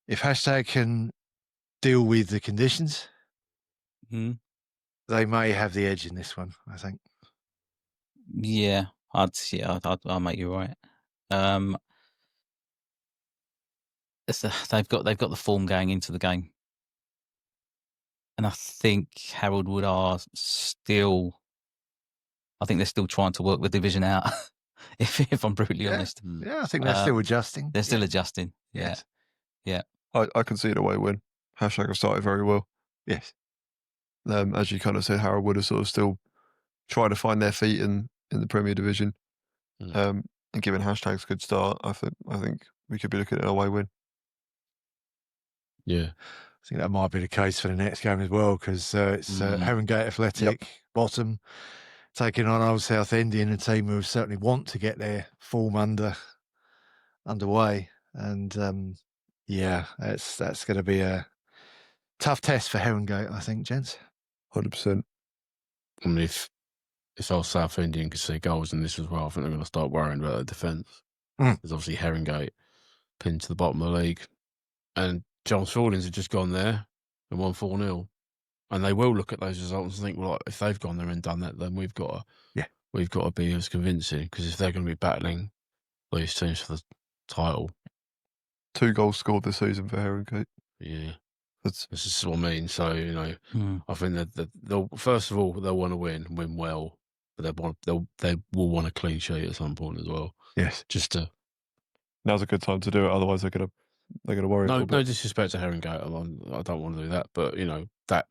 S3: If # can deal with the conditions, they may have the edge in this one, I think.
S1: Yeah, I'll make you right. They've got the form going into the game, and I think Harold Wood are still. I think they're still trying to work the division out. if I'm brutally honest.
S3: Yeah, I think they're still adjusting.
S1: They're still adjusting. Yeah,
S3: Yes.
S1: Yeah.
S2: I can see it away win. # have started very well.
S3: Yes.
S2: As you kind of said, Harold Wood are sort of still trying to find their feet in the Premier Division. And given # a good start, I think we could be looking at an away win.
S4: Yeah.
S3: I think that might be the case for the next game as well, because it's Herringate Athletic, bottom, taking on Old South Indian, a team who certainly want to get their form underway. And that's going to be a tough test for Herringate, I think, gents.
S2: 100%.
S4: I mean, if Old South Indian could see goals in this as well, I think they're going to start worrying about the defence. There's obviously Herringate pinned to the bottom of the league, and John Fordings have just gone there and won 4-0. And they will look at those results and think, well, if they've gone there and done that, then we've got to be as convincing, because if they're going to be battling these teams for the title.
S2: 2 goals scored this season for Herringate.
S4: Yeah. This is what I mean. So, you know, I think that they'll, first of all, they'll want to win well, but they will want a clean sheet at some point as well.
S3: Yes.
S4: Just to.
S2: Now's a good time to do it. Otherwise, they're gonna worry.
S4: No disrespect to Herringate. I don't want to do that, but you know that.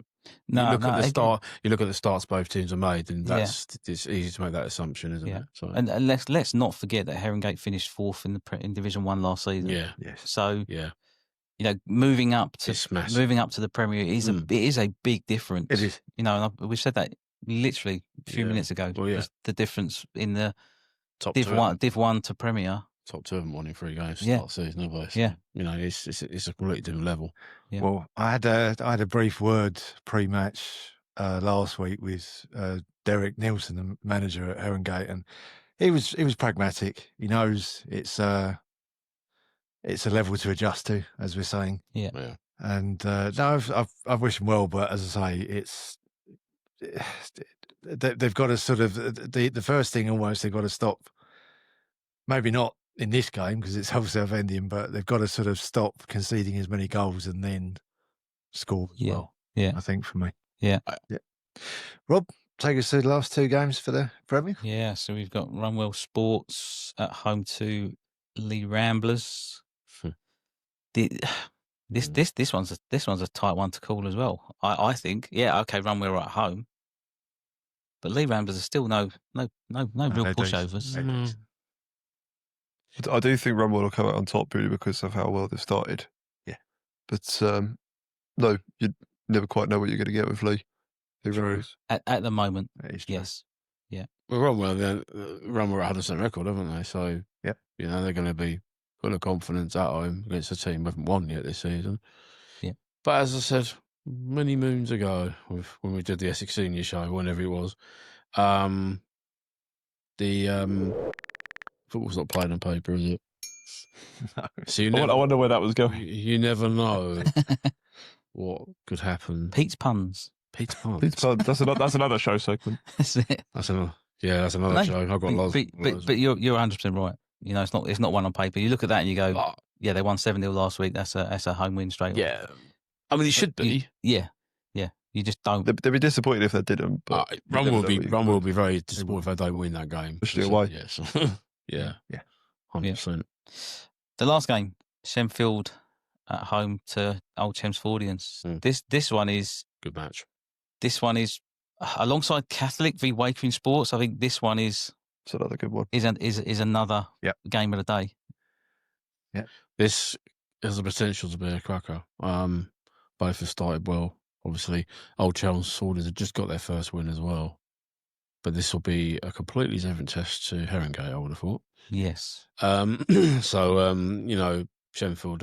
S1: No,
S4: you look at the start. You look at the starts both teams have made, and it's easy to make that assumption, isn't it? So.
S1: And let's not forget that Herringate finished 4th in Division 1 last season.
S4: Yeah.
S3: Yes.
S1: So you know, moving up to the Premier it is a big difference.
S3: It is.
S1: You know, and we've said that literally a few minutes ago.
S4: Well,
S1: the difference in the
S4: top
S1: Div 1 to Premier.
S4: Top 2 haven't won in 3 games last season, have they? So, you know, it's a completely different level.
S1: Yeah.
S3: Well, I had a brief word pre-match last week with Derek Nielsen, the manager at Herringate, and he was pragmatic. He knows it's a level to adjust to, as we're saying.
S1: Yeah.
S3: And no, I've wished him well, but as I say, they've got to sort of the first thing almost they've got to stop. Maybe not in this game because it's Old South Indian, but they've got to sort of stop conceding as many goals and then score as well.
S1: Yeah.
S3: I think for me.
S1: Yeah.
S3: Rob, take us through the last 2 games for the Premier.
S1: Yeah. So we've got Runwell Sports at home to Lee Ramblers. This one's a tight one to call as well. I think. Yeah. Okay. Runwell are at home, but Lee Ramblers are still no real pushovers.
S2: I do think Runwell will come out on top purely because of how well they've started.
S3: Yeah.
S2: But no, you never quite know what you're going to get with Lee. Big
S3: True.
S2: Rovers.
S1: At the moment.
S3: That is true.
S1: Yes.
S4: Well, Rumwell at 100% record, haven't they? So,
S3: Yep.
S4: they're going to be full of confidence at home against a team who haven't won yet this season.
S1: Yeah.
S4: But as I said many moons ago, when we did the Essex Senior show, whenever it was, the football's not played on paper, is it?
S3: No.
S4: So you
S2: I
S4: never,
S2: wonder where that was going.
S4: you never know what could happen.
S1: Pete's puns.
S4: Pete's Puns.
S2: That's another show segment.
S1: That's it.
S4: That's another
S1: No,
S4: show. I've got loads.
S1: But you're 100% right. It's not one on paper. You look at that and you go,
S4: But,
S1: yeah, they won 7-0 last week. That's a home win straight away.
S4: yeah. I mean, it should be.
S1: Yeah. You just don't.
S2: They'd be disappointed if they didn't. But
S4: Rum will be very disappointed if they don't win that game.
S2: Especially away.
S4: Yes. Yeah.
S3: Yeah.
S4: 100%.
S1: The last game, Shenfield at home to Old Chelmsfordians. This one is
S4: Good match.
S1: alongside Catholic v Wakering Sports. I think this one is
S2: It's another good one.
S1: another game of the day.
S3: Yeah.
S4: This has the potential to be a cracker. Both have started well. Obviously, Old Chelmsfordians have just got their first win as well. But this will be a completely different test to Herringate, I would have thought.
S1: Yes.
S4: Shenfield.
S1: Shenfield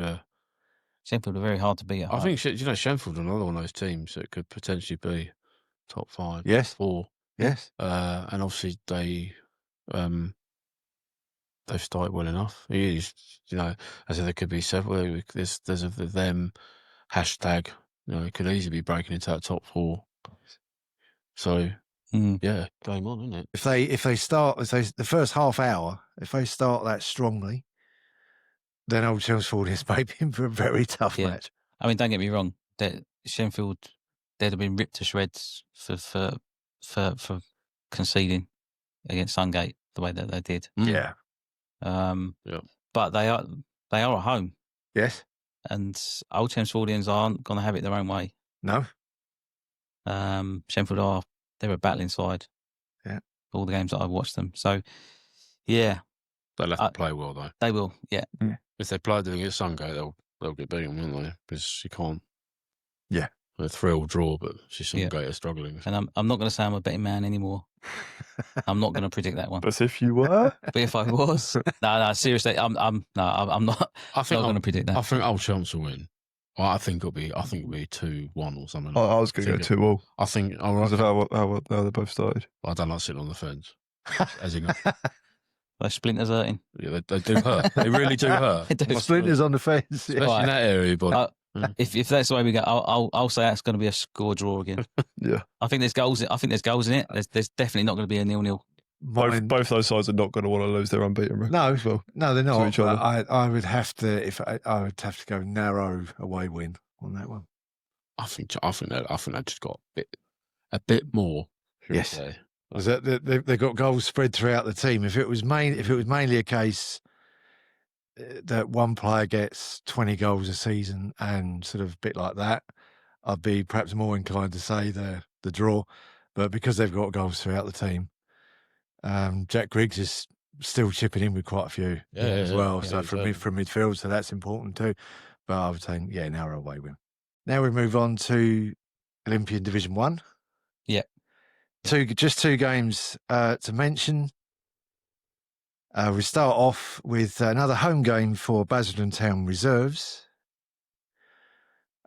S1: are very hard to beat at
S4: I
S1: home.
S4: think Shenfield are another one of those teams that could potentially be top 5,
S3: Yes.
S4: 4.
S3: Yes.
S4: And obviously they've started well enough. I said there could be several. There's them hashtag. It could easily be breaking into that top 4. So yeah, game on, isn't it?
S3: If they start the first half hour, if they start that strongly, then Old Chelmsford is maybe in for a very tough match.
S1: I mean, don't get me wrong. Shenfield, they'd have been ripped to shreds for conceding against Sungate the way that they did.
S3: Yeah.
S1: But they are at home.
S3: Yes.
S1: And Old Chelmsfordians aren't going to have it their own way.
S3: No.
S1: Shenfield they're a battling side.
S3: Yeah.
S1: All the games that I've watched them. So, yeah.
S4: They'll have to play well, though.
S1: They will, yeah.
S4: If they play against Sungate, they'll get beaten, won't they? Because you can't.
S3: Yeah.
S4: A thrill draw, but Sungate are struggling.
S1: And I'm not going to say I'm a betting man anymore. I'm not going to predict that one.
S2: But if you were,
S1: But if I was, no, seriously, I'm not.
S4: I think
S1: going to predict that.
S4: I think Old Chelms will win. I think it'll be 2-1 or something.
S2: I was going to go 2-2.
S4: I think.
S2: Because of how they both started.
S4: I don't like sitting on the fence. As in,
S1: Those splinters hurting.
S4: yeah, they do hurt. They really do hurt.
S1: They do.
S3: Splinters on the fence.
S4: Especially in that area, but
S1: If that's the way we go, I'll say that's going to be a score draw again.
S2: Yeah.
S1: I think there's goals. I think there's goals in it. There's definitely not going to be a 0-0.
S2: Both those sides are not going to want to lose their unbeaten record.
S3: No,
S2: as well.
S3: no, they're
S2: To
S3: not.
S2: each other.
S3: I would have to I would have to go narrow away win on that one.
S4: I think they just got a bit more.
S3: Yes. They've got goals spread throughout the team. If it was mainly a case that one player gets 20 goals a season and sort of a bit like that, I'd be perhaps more inclined to say the draw. But because they've got goals throughout the team, Jack Griggs is still chipping in with quite a few as well. So from midfield, so that's important too. But I would say, narrow away win. Now we move on to Olympian Division 1.
S1: Yeah.
S3: Just two games to mention. We start off with another home game for Basildon Town Reserves.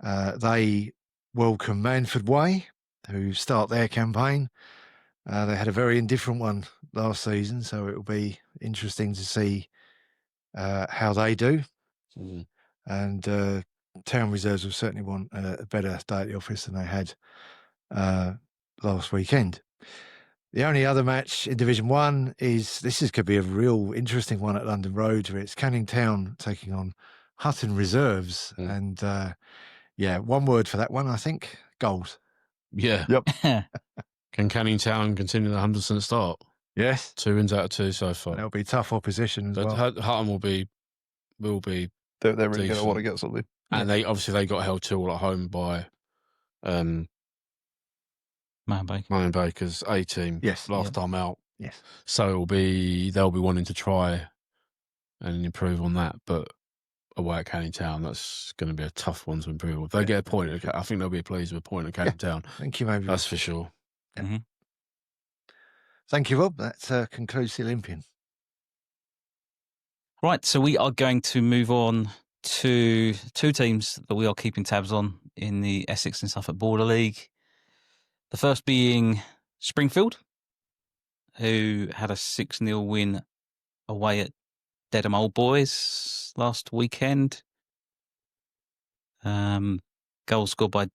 S3: They welcome Manford Way, who start their campaign. They had a very indifferent one last season, so it will be interesting to see how they do. And Town Reserves will certainly want a better day at the office than they had last weekend. The only other match in Division 1 could be a real interesting one at London Road, where it's Canning Town taking on Hutton Reserves. And one word for that one, I think, goals.
S4: Yeah.
S2: Yep.
S4: Can Canning Town continue the 100% start?
S3: Yes.
S4: 2 wins out of 2 so far.
S3: That'll be tough opposition as well.
S4: Hutton will be.
S2: They're really going to want to get something.
S4: And they got held to all at home by Marion Baker's A team.
S3: Yes.
S4: Last time out.
S3: Yes.
S4: So they'll be wanting to try and improve on that. But away at Canning Town. That's going to be a tough one to improve. If they get a point, I think they'll be pleased with a point at Canning Town.
S3: Thank you, maybe.
S4: That's for sure.
S3: Yeah.
S1: Mm-hmm.
S3: Thank you, Rob. That concludes the Olympian.
S1: Right, so we are going to move on to two teams that we are keeping tabs on in the Essex and Suffolk Border League. The first being Springfield, who had a 6-0 win away at Dedham Old Boys last weekend. Goals scored by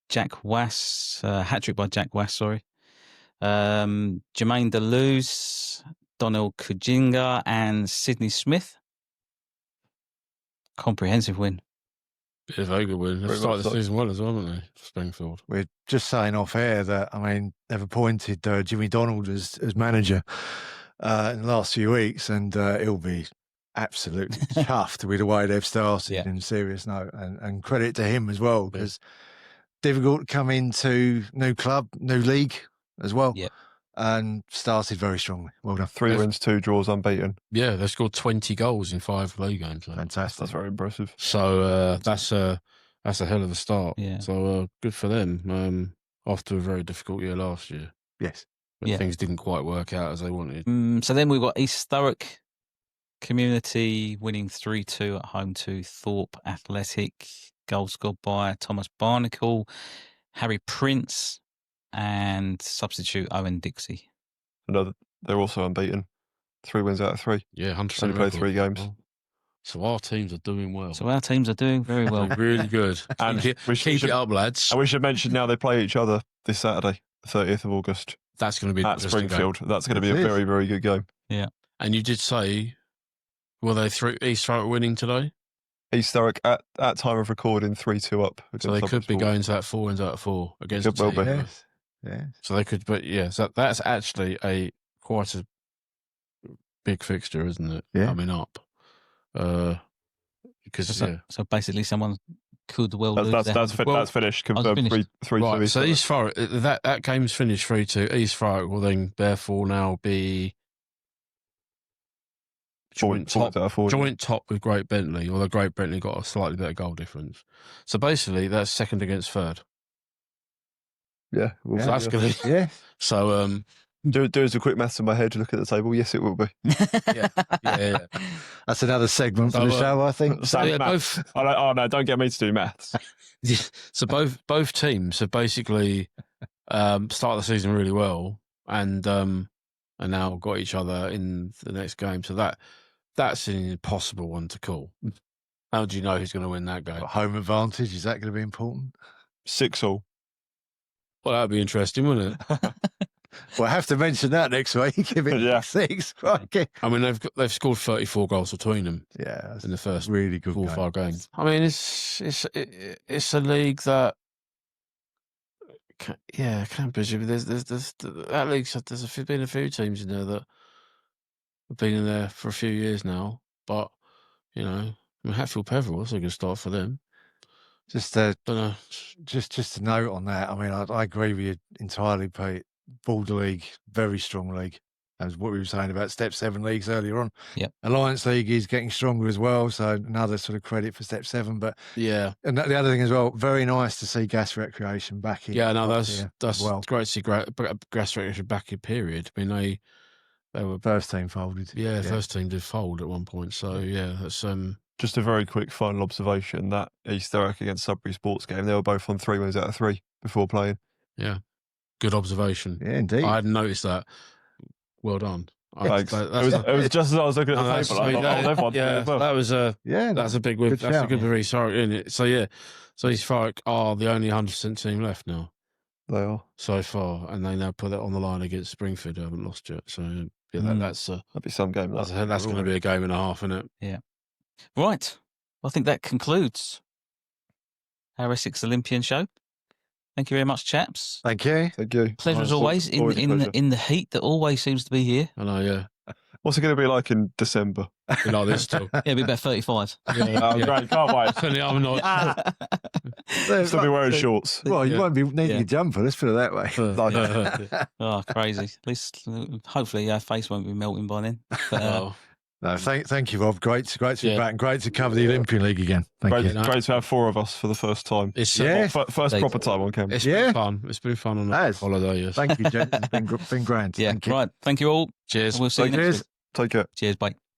S1: Jack Wass, hat-trick by Jack Wass, sorry. Jermaine Deleuze, Donnell Kujinga and Sydney Smith. Comprehensive win.
S4: Yeah, very good win. They've started the season well as well, haven't they, Springfield?
S3: We're just saying off air that, I mean, they've appointed Jimmy Donald as manager in the last few weeks, and he'll be absolutely chuffed with the way they've started, in serious note. And credit to him as well, because difficult to come into new club, new league as well.
S1: Yeah.
S3: And started very strongly. Well done.
S2: 3 wins, 2 draws, unbeaten.
S4: Yeah, they scored 20 goals in 5 league games. So.
S3: Fantastic.
S2: That's very impressive.
S4: So that's a hell of a start.
S1: Yeah.
S4: So good for them. After a very difficult year last year.
S3: Yes.
S4: But things didn't quite work out as they wanted.
S1: So then we've got East Thurrock Community winning 3-2 at home to Thorpe Athletic. Goals scored by Thomas Barnacle, Harry Prince, and substitute Owen Dixie.
S2: Another, they're also unbeaten. 3 wins out of 3.
S4: Yeah, 100%.
S2: Only played 3 games.
S4: Well, so our teams are doing well.
S1: So our teams are doing very well.
S4: Really good.
S2: And
S4: keep it up, lads.
S2: And we should mention now they play each other this Saturday, the 30th of August.
S4: That's going to be
S2: at Springfield. That's going to be a very, very good game.
S1: Yeah.
S4: And you did say, were they East Thurrock winning today?
S2: East Thurrock at time of recording 3-2 up.
S4: So they could be going to that 4 wins out of 4 against
S2: Could well be.
S3: Yes. Yeah.
S4: So they could, but yeah, so that's actually quite a big fixture, isn't it?
S3: Yeah.
S4: Coming up. Because
S1: so basically, someone could well lose.
S2: That's finished. Confirmed. 3-2.
S4: Right.
S2: East
S4: So
S2: Thurrock.
S4: East Thurrock, that game's finished 3-2. East Thurrock will then therefore now be joint top with Great Bentley, although Great Bentley got a slightly better goal difference. So basically, that's second against third.
S2: Yeah.
S4: So that's going to.
S3: Yeah.
S4: So
S2: do as a quick maths in my head. Look at the table. Yes, it will be.
S4: yeah.
S3: That's another segment for the show, I think.
S4: So yeah, both.
S2: Oh no! Don't get me to do maths.
S4: So both teams have basically started the season really well, and now got each other in the next game. So that's an impossible one to call. How do you know who's going to win that game?
S3: Home advantage, is that going to be important?
S2: 6-all.
S4: Well, that'd be interesting, wouldn't it?
S3: We'll have to mention that next week. Give it 6. Right.
S4: I mean, they've scored 34 goals between them.
S3: Yeah,
S4: in the first
S3: really good
S4: 4 or 5 games. I mean, it's a league that can't be. There's that league. There's been a few teams in there that have been in there for a few years now. But you know, I mean, Hatfield Peveril was a good start for them.
S3: Just
S4: don't know.
S3: Just a note on that. I mean, I agree with you entirely, Pete. Border League, very strong league. As what we were saying about Step 7 leagues earlier on.
S1: Yep.
S3: Alliance League is getting stronger as well, so another sort of credit for Step 7. But
S4: yeah,
S3: and the other thing as well, very nice to see gas recreation back in.
S4: Yeah, no, that's
S3: well.
S4: great to see gas recreation back in period. I mean, they were
S3: first team folded.
S4: Yeah, first team did fold at one point. So yeah, that's
S2: Just a very quick final observation. That East Thurrock against Sudbury Sports game, they were both on 3 wins out of 3 before playing.
S4: Yeah. Good observation.
S3: Yeah, indeed.
S4: I hadn't noticed that. Well done.
S2: Thanks. It was just as I was looking at the table.
S4: That's a big win. That's a good result, isn't it? So yeah, so East Thurrock are the only 100% team left now.
S2: They are
S4: so far, and they now put it on the line against Springfield, who haven't lost yet. So yeah, that'll
S2: be some game.
S4: That's going to be a game and a half, isn't it?
S1: Yeah. Right. I think that concludes our Essex Olympian show. Thank you very much, chaps.
S3: Thank you.
S2: Thank you.
S1: Pleasure as always in the heat that always seems to be here.
S4: I know, yeah.
S2: What's it going to be like in December?
S4: Be like this still.
S1: Yeah, it'll be about 35.
S2: Great, can't wait.
S4: I'm not.
S2: Still be wearing shorts.
S3: Well, you won't be needing a jumper, let's put it that way.
S1: Oh, crazy. At least, hopefully, our face won't be melting by then. But,
S3: No, thank you, Rob. Great to be
S4: Yeah.
S3: back, and great to cover the Olympian League again. Thank
S2: Great,
S3: you.
S2: great to have 4 of us for the first time.
S4: It's
S3: Yeah.
S2: First
S1: Thank-
S2: proper time on camera.
S4: It's
S3: Yeah.
S4: been fun. It's been fun on a
S3: Yes.
S4: holiday. Yes.
S3: Thank you, gents. It's been grand.
S1: Yeah,
S3: Thank you.
S1: right. Thank you all.
S4: Cheers.
S1: We'll see you next
S3: Cheers.
S1: week.
S2: Take care.
S1: Cheers. Bye.